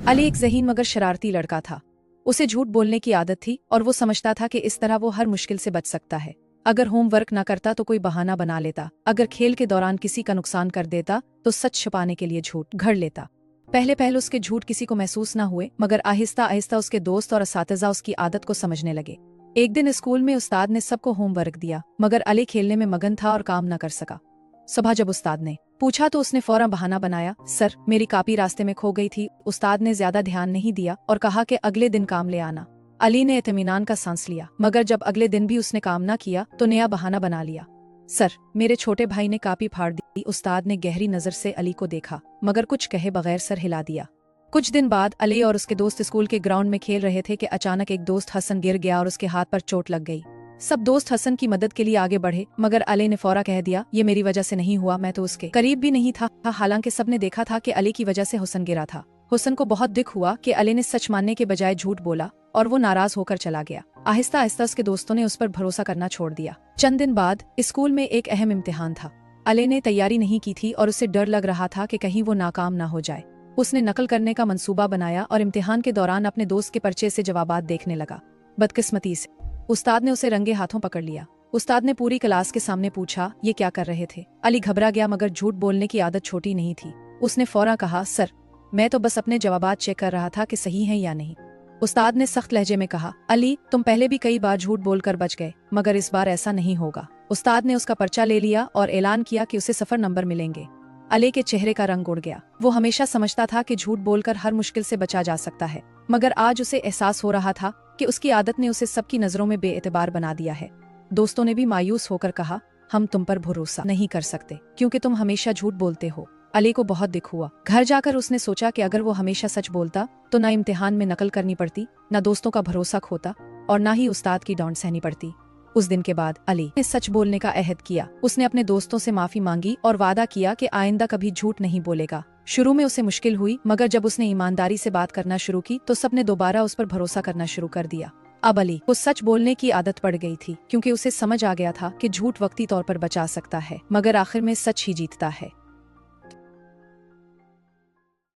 अली एक ज़हीन मगर शरारती लड़का था। उसे झूठ बोलने की आदत थी और वो समझता था कि इस तरह वो हर मुश्किल से बच सकता है। अगर होमवर्क न करता तो कोई बहाना बना लेता, अगर खेल के दौरान किसी का नुकसान कर देता तो सच छुपाने के लिए झूठ घड़ लेता। पहले पहले उसके झूठ किसी को महसूस न हुए, मगर आहिस्ता आहिस्ता उसके दोस्त और असातिज़ा उसकी आदत को समझने लगे। एक दिन स्कूल में उस्ताद ने सबको होमवर्क दिया, मगर अली खेलने में मगन था और काम न कर सका। सुबह जब उस्ताद ने पूछा तो उसने फौरन बहाना बनाया, सर मेरी कॉपी रास्ते में खो गई थी। उस्ताद ने ज्यादा ध्यान नहीं दिया और कहा कि अगले दिन काम ले आना। अली ने इत्मीनान का सांस लिया, मगर जब अगले दिन भी उसने काम ना किया तो नया बहाना बना लिया, सर मेरे छोटे भाई ने कॉपी फाड़ दी। उस्ताद ने गहरी नजर से अली को देखा, मगर कुछ कहे बगैर सर हिला दिया। कुछ दिन बाद अली और उसके दोस्त स्कूल के ग्राउंड में खेल रहे थे कि अचानक एक दोस्त हसन गिर गया और उसके हाथ पर चोट लग गई। सब दोस्त हसन की मदद के लिए आगे बढ़े, मगर अली ने फौरा कह दिया, ये मेरी वजह से नहीं हुआ, मैं तो उसके करीब भी नहीं था। हालांकि सबने देखा था कि अली की वजह से हुसन गिरा था। हुसन को बहुत दुख हुआ कि अली ने सच मानने के बजाय झूठ बोला और वो नाराज होकर चला गया। आहिस्ता आहिस्ता उसके दोस्तों ने उस पर भरोसा करना छोड़ दिया। चंद दिन बाद स्कूल में एक अहम इम्तिहान था। अली ने तैयारी नहीं की थी और उसे डर लग रहा था कि कहीं वो नाकाम ना हो जाए। उसने नकल करने का मंसूबा बनाया और इम्तिहान के दौरान अपने दोस्त के पर्चे से जवाबात देखने लगा। बदकिस्मती से उस्ताद ने उसे रंगे हाथों पकड़ लिया। उस्ताद ने पूरी क्लास के सामने पूछा, ये क्या कर रहे थे? अली घबरा गया, मगर झूठ बोलने की आदत छोटी नहीं थी। उसने फौरन कहा, सर मैं तो बस अपने जवाबात चेक कर रहा था कि सही हैं या नहीं। उस्ताद ने सख्त लहजे में कहा, अली तुम पहले भी कई बार झूठ बोलकर बच गए, मगर इस बार ऐसा नहीं होगा। उस्ताद ने उसका पर्चा ले लिया और ऐलान किया कि उसे 0 नंबर मिलेंगे। अली के चेहरे का रंग उड़ गया। वो हमेशा समझता था कि झूठ बोलकर हर मुश्किल से बचा जा सकता है, मगर आज उसे एहसास हो रहा था कि उसकी आदत ने उसे सबकी नजरों में बेएतबार बना दिया है। दोस्तों ने भी मायूस होकर कहा, हम तुम पर भरोसा नहीं कर सकते क्योंकि तुम हमेशा झूठ बोलते हो। अली को बहुत दुख हुआ। घर जाकर उसने सोचा कि अगर वो हमेशा सच बोलता तो ना इम्तिहान में नकल करनी पड़ती, ना दोस्तों का भरोसा खोता और ना ही उस्ताद की डांट सहनी पड़ती। उस दिन के बाद अली ने सच बोलने का अहद किया। उसने अपने दोस्तों से माफी मांगी और वादा किया कि आइंदा कभी झूठ नहीं बोलेगा। शुरू में उसे मुश्किल हुई, मगर जब उसने ईमानदारी से बात करना शुरू की तो सबने दोबारा उस पर भरोसा करना शुरू कर दिया। अब अली को सच बोलने की आदत पड़ गई थी, क्योंकि उसे समझ आ गया था कि झूठ वक्ती तौर पर बचा सकता है, मगर आखिर में सच ही जीतता है।